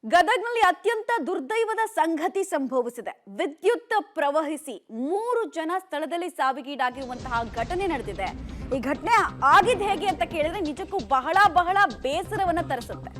ಗದಗ್ನಲ್ಲಿ ಅತ್ಯಂತ ದುರ್ದೈವದ ಸಂಗತಿ ಸಂಭವಿಸಿದೆ. ವಿದ್ಯುತ್ ಪ್ರವಹಿಸಿ 3 ಜನ ಸ್ಥಳದಲ್ಲಿ ಸಾವಿಗೀಡಾಗಿರುವಂತಹ ಘಟನೆ ನಡೆದಿದೆ. ಈ ಘಟನೆ ಆಗಿದ್ದು ಹೇಗೆ ಅಂತ ಕೇಳಿದ್ರೆ ನಿಜಕ್ಕೂ ಬಹಳ ಬೇಸರವನ್ನ ತರಿಸುತ್ತೆ.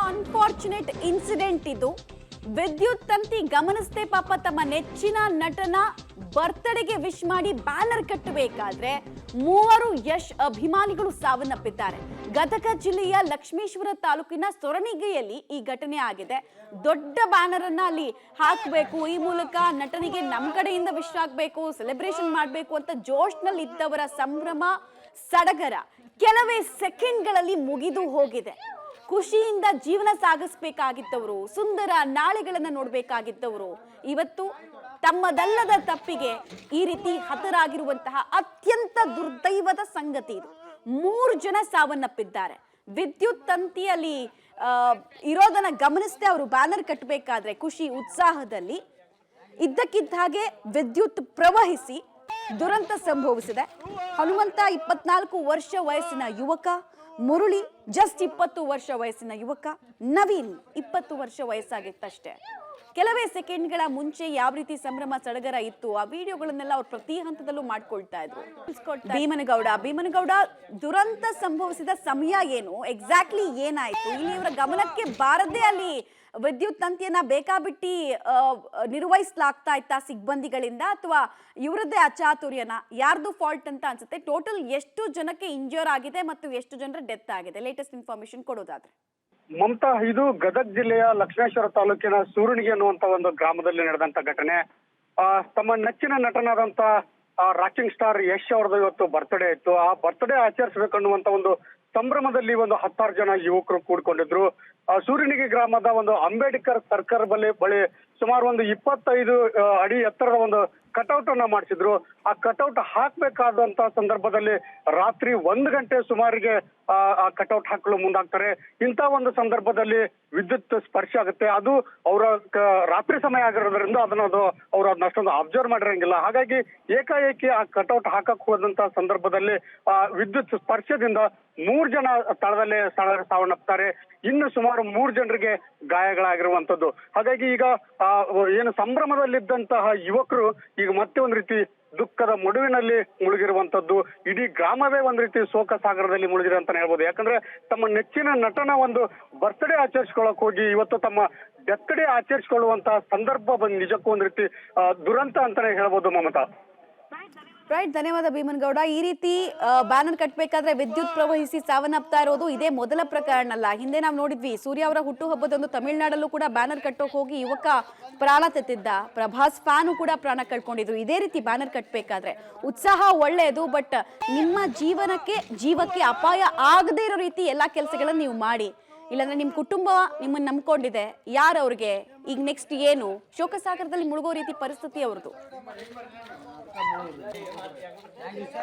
ಅನ್ಫಾರ್ಚುನೇಟ್ ಇನ್ಸಿಡೆಂಟ್ ಇದು. ವಿದ್ಯುತ್ ತಂತಿ ಗಮನಿಸದೆ ಪಾಪ ತಮ್ಮ ನೆಚ್ಚಿನ ನಟನ ಬರ್ತ್ಡೇಗೆ ವಿಶ್ ಮಾಡಿ ಬ್ಯಾನರ್ ಕಟ್ಟಬೇಕಾದ್ರೆ 3 ಯಶ್ ಅಭಿಮಾನಿಗಳು ಸಾವನ್ನಪ್ಪಿದ್ದಾರೆ. ಗದಗ ಜಿಲ್ಲೆಯ ಲಕ್ಷ್ಮೇಶ್ವರ ತಾಲೂಕಿನ ಸೊರಣಿಗೆಯಲ್ಲಿ ಈ ಘಟನೆ ಆಗಿದೆ. ದೊಡ್ಡ ಬ್ಯಾನರ್ ಅನ್ನ ಅಲ್ಲಿ ಹಾಕಬೇಕು, ಈ ಮೂಲಕ ನಟನಿಗೆ ನಮ್ಮ ಕಡೆಯಿಂದ ವಿಶ್ ಆಗಬೇಕು, ಸೆಲೆಬ್ರೇಷನ್ ಮಾಡಬೇಕು ಅಂತ ಜೋಶ್ನಲ್ಲಿ ಇದ್ದವರ ಸಂಭ್ರಮ ಸಡಗರ ಕೆಲವೇ ಸೆಕೆಂಡ್ಗಳಲ್ಲಿ ಮುಗಿದು ಹೋಗಿದೆ. ಖುಷಿಯಿಂದ ಜೀವನ ಸಾಗಿಸಬೇಕಾಗಿದ್ದವರು, ಸುಂದರ ನಾಳೆಗಳನ್ನ ನೋಡಬೇಕಾಗಿದ್ದವರು ಇವತ್ತು ತಮ್ಮದಲ್ಲದ ತಪ್ಪಿಗೆ ಈ ರೀತಿ ಹತರಾಗಿರುವಂತಹ ಅತ್ಯಂತ ದುರ್ದೈವದ ಸಂಗತಿ ಇದು. 3 ಜನ ಸಾವನ್ನಪ್ಪಿದ್ದಾರೆ. ವಿದ್ಯುತ್ ತಂತಿಯಲ್ಲಿ ಇರೋದನ್ನ ಗಮನಿಸದೆ ಅವರು ಬ್ಯಾನರ್ ಕಟ್ಟಬೇಕಾದ್ರೆ ಖುಷಿ ಉತ್ಸಾಹದಲ್ಲಿ ಇದ್ದಕ್ಕಿದ್ದ ಹಾಗೆ ವಿದ್ಯುತ್ ಪ್ರವಹಿಸಿ ದುರಂತ ಸಂಭವಿಸಿದೆ. ಹನುಮಂತ 24 ವರ್ಷ ವಯಸ್ಸಿನ ಯುವಕ, ಮುರಳಿ ಜಸ್ಟ್ 20 ವರ್ಷ ವಯಸ್ಸಿನ ಯುವಕ, ನವೀನ್ 20 ವರ್ಷ ವಯಸ್ಸಾಗಿತ್ತಷ್ಟೇ. ಕೆಲವೇ ಸೆಕೆಂಡ್ಗಳ ಮುಂಚೆ ಯಾವ ರೀತಿ ಸಂಭ್ರಮ ಸಡಗರ ಇತ್ತು ಆ ವಿಡಿಯೋಗಳನ್ನೆಲ್ಲ ಅವ್ರು ಪ್ರತಿ ಹಂತದಲ್ಲೂ ಮಾಡ್ಕೊಳ್ತಾ ಇದ್ರು. ಭೀಮನಗೌಡ, ದುರಂತ ಸಂಭವಿಸಿದ ಸಮಯ ಏನು, ಎಕ್ಸಾಕ್ಟ್ಲಿ ಏನಾಯ್ತು? ಇಲ್ಲಿ ಇವರ ಗಮನಕ್ಕೆ ಬಾರದೆ ಅಲ್ಲಿ ವಿದ್ಯುತ್ ತಂತಿಯನ್ನ ಬೇಕಾಬಿಟ್ಟಿ ನಿರ್ವಹಿಸಲಾಗ್ತಾ ಇತ್ತಾ ಸಿಬ್ಬಂದಿಗಳಿಂದ, ಅಥವಾ ಇವರದ್ದೇ ಅಚಾತುರ್ಯನ, ಯಾರ್ದು ಫಾಲ್ಟ್ ಅಂತ ಅನ್ಸುತ್ತೆ? ಟೋಟಲ್ ಎಷ್ಟು ಜನಕ್ಕೆ ಇಂಜೂರ್ ಆಗಿದೆ ಮತ್ತು ಎಷ್ಟು ಜನರ ಡೆತ್ ಆಗಿದೆ? Latest information ಕೊಡೋದಾದ್ರೆ. ಮಮತಾ, ಇದು ಗದಗ ಜಿಲ್ಲೆಯ ಲಕ್ಷ್ಮೇಶ್ವರ ತಾಲೂಕಿನ ಸೂರಣಿಗೆ ಅನ್ನುವಂತ ಒಂದು ಗ್ರಾಮದಲ್ಲಿ ನಡೆದಂತ ಘಟನೆ. ತಮ್ಮ ನೆಚ್ಚಿನ ನಟನಾದಂತ ರಾಕಿಂಗ್ ಸ್ಟಾರ್ ಯಶ್ ಅವ್ರದ್ದು ಇವತ್ತು ಬರ್ತ್ಡೇ ಇತ್ತು. ಆ ಬರ್ತ್ಡೇ ಆಚರಿಸಬೇಕನ್ನುವಂತ ಒಂದು ಸಂಭ್ರಮದಲ್ಲಿ ಒಂದು 10 ಜನ ಯುವಕರು ಕೂಡ್ಕೊಂಡಿದ್ರು. ಸೂರಣಿಗೆ ಗ್ರಾಮದ ಒಂದು ಅಂಬೇಡ್ಕರ್ ಸರ್ಕಲ್ ಬಳಿ ಸುಮಾರು ಒಂದು 25 ಅಡಿ ಎತ್ತರದ ಒಂದು ಕಟೌಟ್ ಅನ್ನ ಮಾಡಿಸಿದ್ರು. ಆ ಕಟೌಟ್ ಹಾಕ್ಬೇಕಾದಂತ ಸಂದರ್ಭದಲ್ಲಿ ರಾತ್ರಿ 1 ಗಂಟೆ ಸುಮಾರಿಗೆ ಆ ಕಟೌಟ್ ಹಾಕಲು ಮುಂದಾಗ್ತಾರೆ. ಇಂಥ ಒಂದು ಸಂದರ್ಭದಲ್ಲಿ ವಿದ್ಯುತ್ ಸ್ಪರ್ಶ ಆಗುತ್ತೆ. ಅದು ಅವರ ರಾತ್ರಿ ಸಮಯ ಆಗಿರೋದ್ರಿಂದ ಅವ್ರು ಅದನ್ನ ಅಷ್ಟೊಂದು ಅಬ್ಸರ್ವ್ ಮಾಡಿರಂಗಿಲ್ಲ. ಹಾಗಾಗಿ ಏಕಾಏಕಿ ಆ ಕಟೌಟ್ ಹಾಕಕ್ ಹೋದಂತ ಸಂದರ್ಭದಲ್ಲಿ ವಿದ್ಯುತ್ ಸ್ಪರ್ಶದಿಂದ 3 ಜನ ಸ್ಥಳದಲ್ಲೇ ಸಾವನ್ನಪ್ತಾರೆ. ಇನ್ನು ಸುಮಾರು 3 ಜನರಿಗೆ ಗಾಯಗಳಾಗಿರುವಂತದ್ದು. ಹಾಗಾಗಿ ಈಗ ಏನು ಸಂಭ್ರಮದಲ್ಲಿದ್ದಂತಹ ಯುವಕರು ಈಗ ಮತ್ತೆ ಒಂದ್ ರೀತಿ ದುಃಖದ ಮಡುವಿನಲ್ಲಿ ಮುಳುಗಿರುವಂತದ್ದು. ಇಡೀ ಗ್ರಾಮವೇ ಒಂದ್ ರೀತಿ ಶೋಕ ಸಾಗರದಲ್ಲಿ ಮುಳುಗಿದೆ ಅಂತಾನೆ ಹೇಳ್ಬೋದು. ಯಾಕಂದ್ರೆ ತಮ್ಮ ನೆಚ್ಚಿನ ನಟನ ಒಂದು ಬರ್ತ್ಡೇ ಆಚರಿಸ್ಕೊಳಕ್ ಹೋಗಿ ಇವತ್ತು ತಮ್ಮ ಡೆತ್ ಡೇ ಆಚರಿಸಿಕೊಳ್ಳುವಂತಹ ಸಂದರ್ಭ ಬಂದು ನಿಜಕ್ಕೂ ಒಂದ್ ರೀತಿ ದುರಂತ ಅಂತಾನೆ ಹೇಳ್ಬೋದು ಮಮತಾ. ರೈಟ್, ಧನ್ಯವಾದ ಭೀಮನಗೌಡ. ಈ ರೀತಿ ಬ್ಯಾನರ್ ಕಟ್ಟಬೇಕಾದ್ರೆ ವಿದ್ಯುತ್ ಪ್ರವಹಿಸಿ ಸಾವನ್ನಪ್ತಾ ಇರೋದು ಇದೇ ಮೊದಲ ಪ್ರಕರಣ ಅಲ್ಲ. ಹಿಂದೆ ನಾವು ನೋಡಿದ್ವಿ, ಸೂರ್ಯ ಅವರ ಹುಟ್ಟುಹಬ್ಬದಂದು ತಮಿಳುನಾಡಲ್ಲೂ ಕೂಡ ಬ್ಯಾನರ್ ಕಟ್ಟೋಕೆ ಹೋಗಿ ಯುವಕ ಪ್ರಾಣ ತೆತ್ತಿದ್ದ. ಪ್ರಭಾಸ್ ಫ್ಯಾನು ಕೂಡ ಪ್ರಾಣ ಕಳ್ಕೊಂಡಿದ್ರು ಇದೇ ರೀತಿ ಬ್ಯಾನರ್ ಕಟ್ಟಬೇಕಾದ್ರೆ. ಉತ್ಸಾಹ ಒಳ್ಳೆಯದು, ಬಟ್ ನಿಮ್ಮ ಜೀವಕ್ಕೆ ಅಪಾಯ ಆಗದೇ ಇರೋ ರೀತಿ ಎಲ್ಲಾ ಕೆಲಸಗಳನ್ನ ನೀವು ಮಾಡಿ. ಇಲ್ಲಾಂದ್ರೆ ನಿಮ್ ಕುಟುಂಬ ನಿಮ್ಮನ್ನ ನಂಬ್ಕೊಂಡಿದೆ, ಯಾರವ್ರಿಗೆ ಈಗ ನೆಕ್ಸ್ಟ್ ಏನು? ಶೋಕಸಾಗರದಲ್ಲಿ ಮುಳುಗೋ ರೀತಿ ಪರಿಸ್ಥಿತಿ ಅವ್ರದ್ದು.